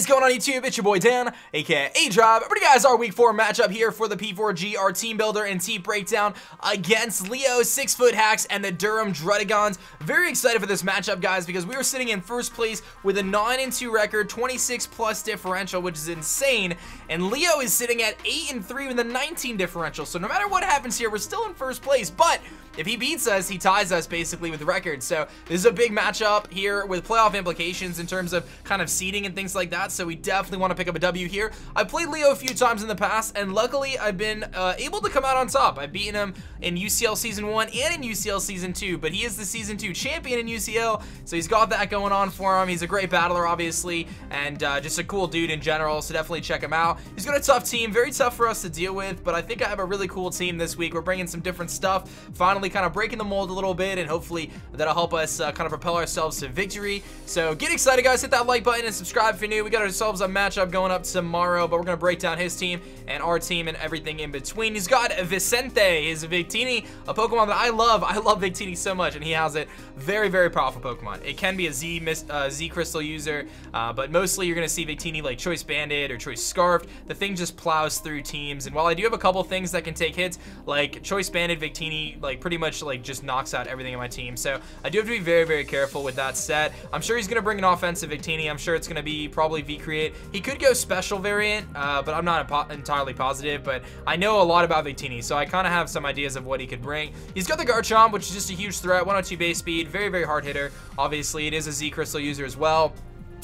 is going on YouTube? It's your boy Dan, aka A-Drop. But you guys, our week 4 matchup here for the P4G, our team builder and team breakdown against Leo, 6-foot hacks, and the Durham Druddigons. Very excited for this matchup, guys, because we were sitting in first place with a 9-2 record, 26+ differential, which is insane. And Leo is sitting at 8-3 with a 19 differential. So no matter what happens here, we're still in first place. But if he beats us, he ties us basically with the record. So this is a big matchup here with playoff implications in terms of kind of seeding and things like that. So we definitely want to pick up a W here. I've played Leo a few times in the past, and luckily I've been able to come out on top. I've beaten him in UCL Season 1 and in UCL Season 2, but he is the Season 2 champion in UCL, so he's got that going on for him. He's a great battler, obviously, and just a cool dude in general, so definitely check him out. He's got a tough team, very tough for us to deal with, but I think I have a really cool team this week. We're bringing some different stuff, finally kind of breaking the mold a little bit, and hopefully that'll help us kind of propel ourselves to victory. So get excited, guys. Hit that like button and subscribe if you're new. We got ourselves a matchup going up tomorrow, but we're going to break down his team and our team and everything in between. He's got Vicente, his Victini, a Pokemon that I love. I love Victini so much, and he has it. Very, very powerful Pokemon. It can be a Z Crystal user, but mostly you're going to see Victini like Choice Banded or Choice Scarfed. The thing just plows through teams, and while I do have a couple things that can take hits, like Choice Banded Victini, like pretty much like just knocks out everything in my team. So I do have to be very, very careful with that set. I'm sure he's going to bring an offensive Victini. I'm sure it's going to be probably V-Create. He could go special variant, but I'm not entirely positive, but I know a lot about Victini, so I kind of have some ideas of what he could bring. He's got the Garchomp, which is just a huge threat, 102 base speed, very, very hard hitter. Obviously, it is a Z Crystal user as well,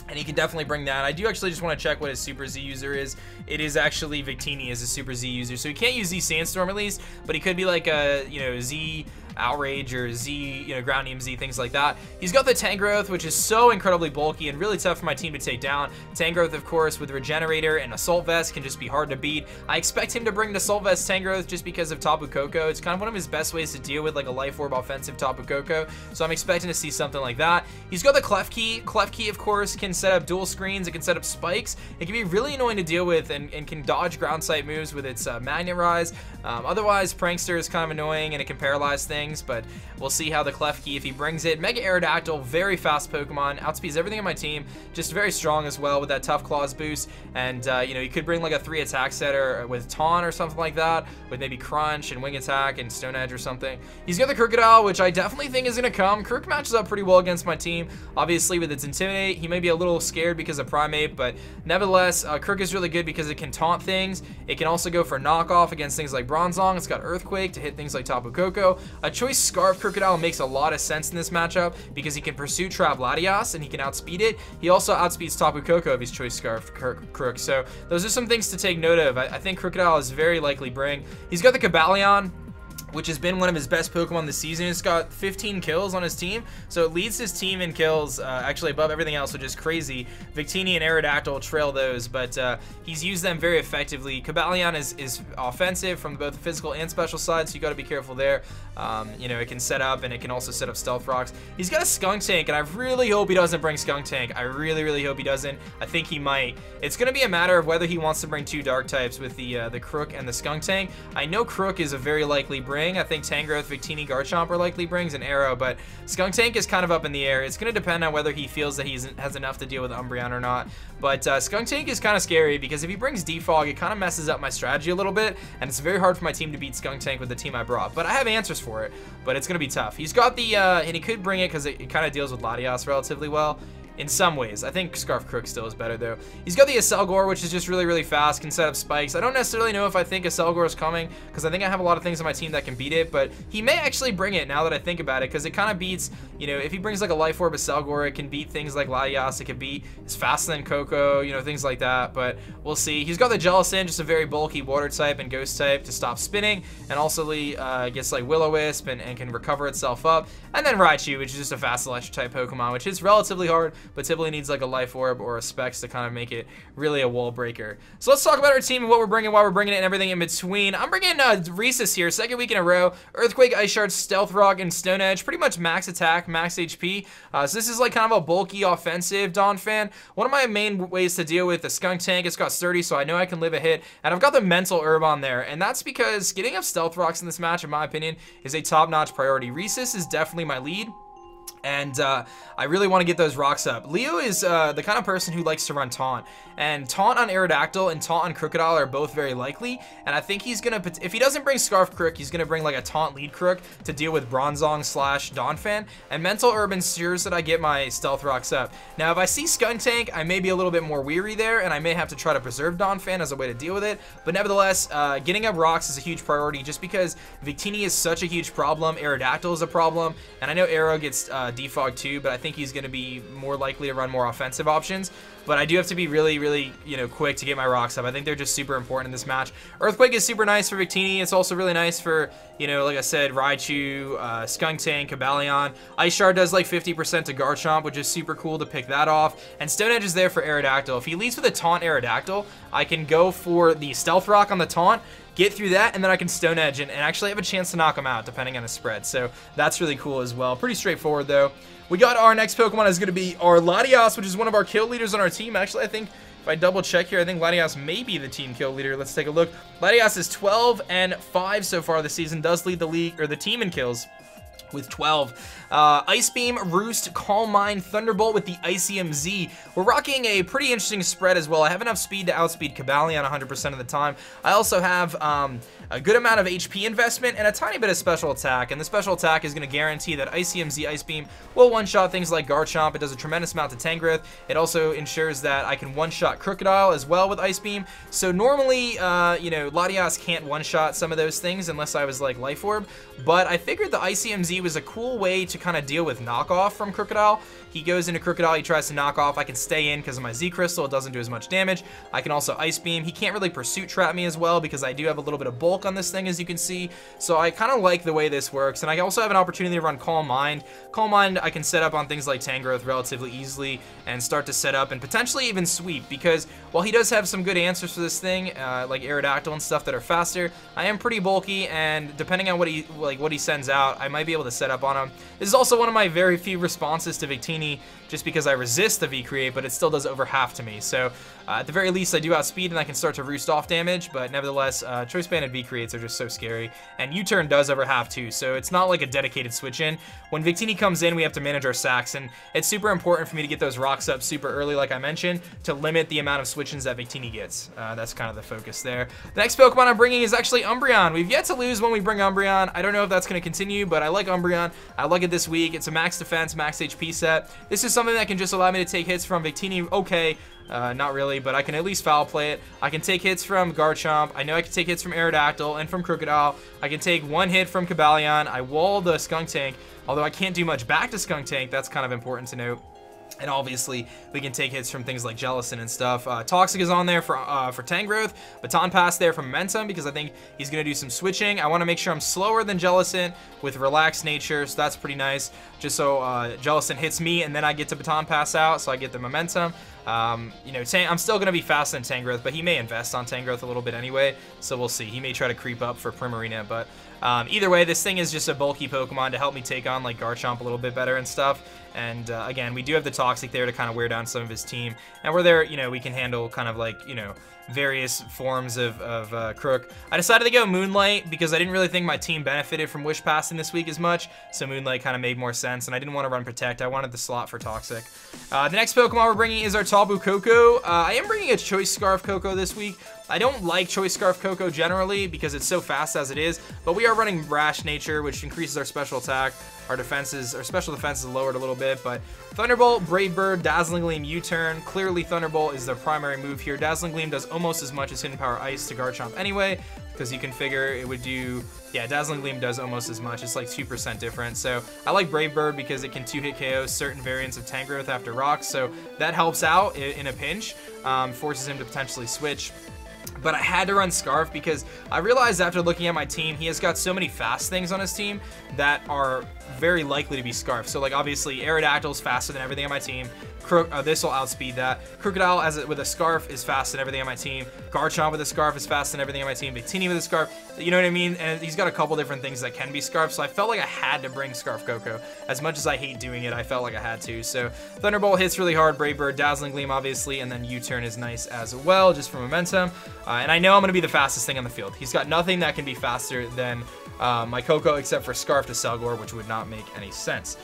and he can definitely bring that. I do actually just want to check what his Super Z user is. It is actually Victini as a Super Z user, so he can't use Z Sandstorm at least, but he could be like a, you know, Z Outrage or Z, you know, Ground EMZ, things like that. He's got the Tangrowth, which is so incredibly bulky and really tough for my team to take down. Tangrowth, of course, with Regenerator and Assault Vest can just be hard to beat. I expect him to bring the Assault Vest Tangrowth just because of Tapu Koko. It's kind of one of his best ways to deal with like a Life Orb offensive Tapu Koko, so I'm expecting to see something like that. He's got the Klefki. Klefki, of course, can set up dual screens. It can set up spikes. It can be really annoying to deal with and can dodge ground type moves with its Magnet Rise. Otherwise, Prankster is kind of annoying and it can paralyze things, but we'll see how the Klefki, if he brings it. Mega Aerodactyl, very fast Pokemon, outspeeds everything on my team, just very strong as well with that Tough Claws boost, and you know, you could bring like a 3 attack setter with Taunt or something like that, with maybe Crunch and Wing Attack and Stone Edge or something. He's got the Crocodile, which I definitely think is going to come. Crook matches up pretty well against my team, obviously with its Intimidate. He may be a little scared because of Primeape, but nevertheless, Crook is really good because it can taunt things. It can also go for knockoff against things like Bronzong. It's got Earthquake to hit things like Tapu Koko. A Choice Scarf Crocodile makes a lot of sense in this matchup because he can pursue Trap Latias and he can outspeed it. He also outspeeds Tapu Koko if he's Choice Scarf Crook. So those are some things to take note of. I think Crocodile is very likely bring. He's got the Cobalion, which has been one of his best Pokemon this season. It's got 15 kills on his team, so it leads his team in kills, actually above everything else, which is crazy. Victini and Aerodactyl trail those, but he's used them very effectively. Cobalion is offensive from both the physical and special side, so you got to be careful there. You know, it can set up, and it can also set up Stealth Rocks. He's got a Skuntank, and I really hope he doesn't bring Skuntank. I really, really hope he doesn't. I think he might. It's going to be a matter of whether he wants to bring 2 Dark types with the Crook and the Skuntank. I know Crook is a very likely bring. I think Tangrowth, Victini, Garchomp are likely brings an Arrow, but Skuntank is kind of up in the air. It's going to depend on whether he feels that he has enough to deal with Umbreon or not. But Skuntank is kind of scary because if he brings Defog, it kind of messes up my strategy a little bit, and it's very hard for my team to beat Skuntank with the team I brought. But I have answers for it, but it's going to be tough. He's got the, and he could bring it because it kind of deals with Latias relatively well. In some ways. I think Scarf Crook still is better though. He's got the Acelgor, which is just really, really fast, can set up spikes. I don't necessarily know if I think Acelgor is coming because I think I have a lot of things on my team that can beat it, but he may actually bring it now that I think about it because it kind of beats, you know, if he brings like a Life Orb Acelgor, it can beat things like Latias, it can beat, it's faster than Koko, you know, things like that, but we'll see. He's got the Jellicent, just a very bulky water type and ghost type to stop spinning, and also gets like Will-O-Wisp and can recover itself up, and then Raichu, which is just a fast electric type Pokemon, which is relatively hard, but typically needs like a Life Orb or a Specs to kind of make it really a wall breaker. So let's talk about our team and what we're bringing, why we're bringing it, and everything in between. I'm bringing Rhesus here, 2nd week in a row. Earthquake, Ice Shard, Stealth Rock, and Stone Edge. Pretty much max attack, max HP. So this is like kind of a bulky offensive Donphan. One of my main ways to deal with the Skuntank, it's got sturdy, so I know I can live a hit. And I've got the Mental Herb on there, and that's because getting up Stealth Rocks in this match, in my opinion, is a top-notch priority. Rhesus is definitely my lead. And I really want to get those rocks up. Leo is the kind of person who likes to run Taunt. And Taunt on Aerodactyl and Taunt on Krookodile are both very likely. And I think he's going to, if he doesn't bring Scarf Crook, he's going to bring like a Taunt lead Crook to deal with Bronzong / Donphan. And Mental Herb ensures that I get my Stealth Rocks up. Now, if I see Skuntank, I may be a little bit more weary there, and I may have to try to preserve Donphan as a way to deal with it. But nevertheless, getting up rocks is a huge priority just because Victini is such a huge problem. Aerodactyl is a problem. And I know Aero gets defog too, but I think he's going to be more likely to run more offensive options. But I do have to be really, really, quick to get my rocks up. I think they're just super important in this match. Earthquake is super nice for Victini. It's also really nice for, like I said, Raichu, Skuntank, Cobalion. Ice Shard does like 50% to Garchomp, which is super cool to pick that off. And Stone Edge is there for Aerodactyl. If he leads with a Taunt Aerodactyl, I can go for the Stealth Rock on the Taunt, get through that, and then I can Stone Edge and actually have a chance to knock him out, depending on the spread. So that's really cool as well. Pretty straightforward, though. We got our next Pokemon is going to be our Latias, which is one of our kill leaders on our team. Actually, I think if I double check here, I think Latias may be the team kill leader. Let's take a look. Latias is 12-5 so far this season, does lead the league, or the team in kills, with 12. Ice Beam, Roost, Calm Mind, Thunderbolt with the Icium Z. We're rocking a pretty interesting spread as well. I have enough speed to outspeed Cobalion 100% of the time. I also have a good amount of HP investment and a tiny bit of special attack, and the special attack is going to guarantee that Icium Z Ice Beam will one-shot things like Garchomp. It does a tremendous amount to Tangrowth. It also ensures that I can one-shot Krookodile as well with Ice Beam. So normally, Latias can't one-shot some of those things unless I was like Life Orb, but I figured the Icium Z was a cool way to kind of deal with knockoff from Krookodile. He goes into Krookodile, he tries to knock off. I can stay in because of my Z Crystal. It doesn't do as much damage. I can also Ice Beam. He can't really Pursuit Trap me as well because I do have a little bit of bulk on this thing, as you can see. So I kind of like the way this works. And I also have an opportunity to run Calm Mind. Calm Mind I can set up on things like Tangrowth relatively easily and start to set up and potentially even sweep, because while he does have some good answers for this thing, like Aerodactyl and stuff that are faster, I am pretty bulky, and depending on what he sends out, I might be able to set up on him. This is also one of my very few responses to Victini, just because I resist the V-Create, but it still does over half to me. So at the very least, I do outspeed and I can start to roost off damage, but nevertheless, Choice Banded V-Creates are just so scary. And U-Turn does over half too, so it's not like a dedicated switch in. When Victini comes in, we have to manage our sacks, and it's super important for me to get those rocks up super early, like I mentioned, to limit the amount of switch-ins that Victini gets. That's kind of the focus there. The next Pokemon I'm bringing is actually Umbreon. We've yet to lose when we bring Umbreon. I don't know if that's going to continue, but I like Umbreon. I like it this week. It's a max defense, max HP set. This is something that can just allow me to take hits from Victini. Okay, not really, but I can at least foul play it. I can take hits from Garchomp. I know I can take hits from Aerodactyl and from Krookodile. I can take one hit from Cobalion. I wall the Skuntank, although I can't do much back to Skuntank. That's kind of important to note. And obviously, we can take hits from things like Jellicent and stuff. Toxic is on there for Tangrowth. Baton Pass there for Momentum, because I think he's going to do some switching. I want to make sure I'm slower than Jellicent with Relaxed Nature, so that's pretty nice. Just so Jellicent hits me, and then I get to Baton Pass out, so I get the Momentum. I'm still going to be faster than Tangrowth, but he may invest on Tangrowth a little bit anyway, so we'll see. He may try to creep up for Primarina, but either way, this thing is just a bulky Pokemon to help me take on like Garchomp a little bit better and stuff. And again, we do have the Toxic there to kind of wear down some of his team, and we're there, we can handle kind of like, various forms of Crook. I decided to go Moonlight because I didn't really think my team benefited from Wish Passing this week as much, so Moonlight kind of made more sense, and I didn't want to run Protect. I wanted the slot for Toxic. The next Pokemon we're bringing is our Tapu Koko. I am bringing a Choice Scarf Koko this week. I don't like Choice Scarf Koko generally because it's so fast as it is, but we are running Rash Nature, which increases our special attack. Our special defense is lowered a little bit, but Thunderbolt, Brave Bird, Dazzling Gleam, U-Turn. Clearly Thunderbolt is the primary move here. Dazzling Gleam does almost as much as Hidden Power Ice to Garchomp anyway, because you can figure it would do, yeah, Dazzling Gleam does almost as much. It's like 2% difference. So I like Brave Bird because it can 2-hit KO certain variants of Tangrowth after rocks, so that helps out in a pinch, forces him to potentially switch. But I had to run Scarf because I realized after looking at my team, he has got so many fast things on his team that are very likely to be Scarf. So like obviously Aerodactyl is faster than everything on my team. This will outspeed that. Krookodile with a Scarf is faster than everything on my team. Garchomp with a Scarf is faster than everything on my team. Victini with a Scarf, you know what I mean? And he's got a couple different things that can be Scarf, so I felt like I had to bring Scarf Koko. As much as I hate doing it, I felt like I had to. So Thunderbolt hits really hard, Brave Bird, Dazzling Gleam obviously, and then U-Turn is nice as well, just for momentum. And I know I'm going to be the fastest thing on the field. He's got nothing that can be faster than my Koko except for Scarf to Selgor, which would not not make any sense.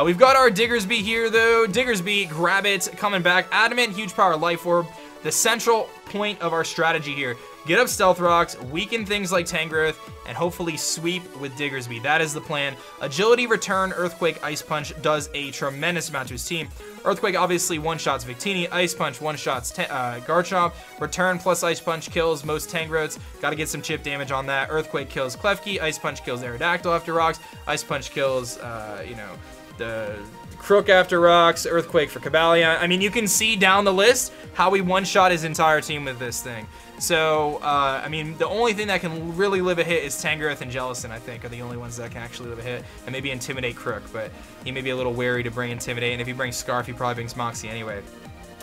We've got our Diggersby here, though. Diggersby, grab it, coming back. Adamant, huge power, life orb. The central point of our strategy here. Get up Stealth Rocks, weaken things like Tangrowth, and hopefully sweep with Diggersby. That is the plan. Agility, Return, Earthquake, Ice Punch does a tremendous amount to his team. Earthquake obviously one-shots Victini. Ice Punch one-shots Garchomp. Return plus Ice Punch kills most Tangrowths. Got to get some chip damage on that. Earthquake kills Klefki. Ice Punch kills Aerodactyl after rocks. Ice Punch kills, the Crook after rocks. Earthquake for Cobalion. I mean, you can see down the list how he one-shot his entire team with this thing. So, I mean, the only thing that can really live a hit is Tangrowth and Jellicent, I think, are the only ones that can actually live a hit. And maybe Intimidate Crook, but he may be a little wary to bring Intimidate, and if he brings Scarf, he probably brings Moxie anyway.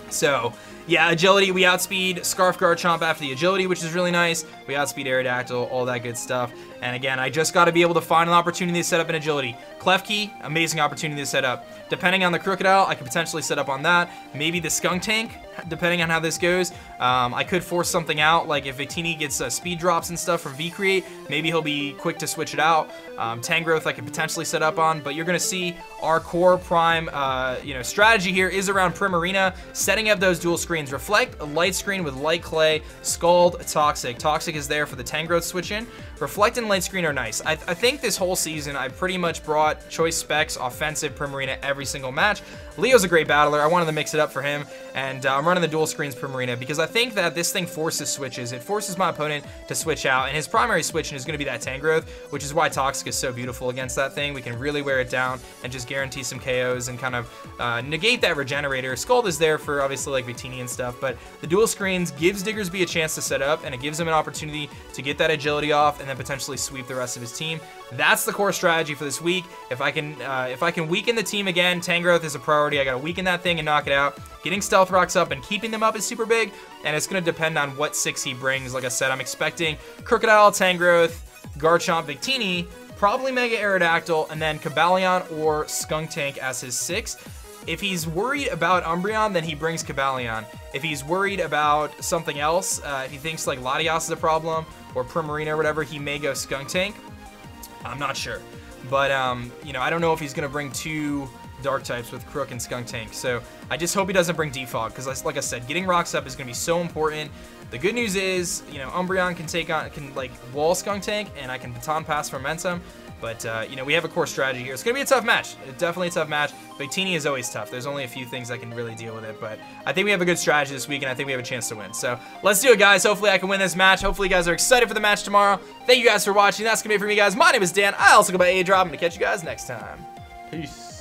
So, yeah, Agility, we outspeed Scarf Garchomp after the Agility, which is really nice. We outspeed Aerodactyl, all that good stuff. And again, I just got to be able to find an opportunity to set up an Agility. Klefki, amazing opportunity to set up. Depending on the Crocodile, I could potentially set up on that. Maybe the Skuntank, depending on how this goes. I could force something out, like if Victini gets speed drops and stuff from V-Create, maybe he'll be quick to switch it out. Tangrowth I could potentially set up on, but you're going to see our core prime strategy here is around Primarina, setting up those dual screens. Reflect, a light screen with Light Clay, Scald, Toxic. Toxic is there for the Tangrowth switch in. Reflect and Light Screen are nice. I think this whole season I pretty much brought choice specs, offensive Primarina every single match. Leo's a great battler. I wanted to mix it up for him, and I'm running the dual screens Primarina because I think that this thing forces switches. It forces my opponent to switch out, and his primary switch is going to be that Tangrowth, which is why Toxic is so beautiful against that thing. We can really wear it down and just guarantee some KOs and kind of negate that Regenerator. Scald is there for obviously like Victini and stuff, but the dual screens gives Diggersby a chance to set up, and it gives him an opportunity to get that agility off and then potentially sweep the rest of his team. That's the core strategy for this week. If I can weaken the team again, Tangrowth is a priority. I gotta weaken that thing and knock it out. Getting Stealth Rocks up and keeping them up is super big, and it's gonna depend on what 6 he brings. Like I said, I'm expecting Crocodile, Tangrowth, Garchomp, Victini, probably Mega Aerodactyl, and then Cobalion or Skuntank as his 6. If he's worried about Umbreon, then he brings Cobalion. If he's worried about something else, if he thinks like Latios is a problem or Primarina or whatever, he may go Skuntank. I'm not sure. But, I don't know if he's going to bring 2 Dark types with Crook and Skuntank. So I just hope he doesn't bring Defog because, like I said, getting rocks up is going to be so important. The good news is, Umbreon can wall Skuntank, and I can Baton Pass Momentum. But, we have a core strategy here. It's going to be a tough match. Definitely a tough match. Victini is always tough. There's only a few things that can really deal with it. But I think we have a good strategy this week, and I think we have a chance to win. So let's do it, guys. Hopefully I can win this match. Hopefully you guys are excited for the match tomorrow. Thank you guys for watching. That's going to be it for me, guys. My name is Dan. I also go by A-Drop. I'm going to catch you guys next time. Peace.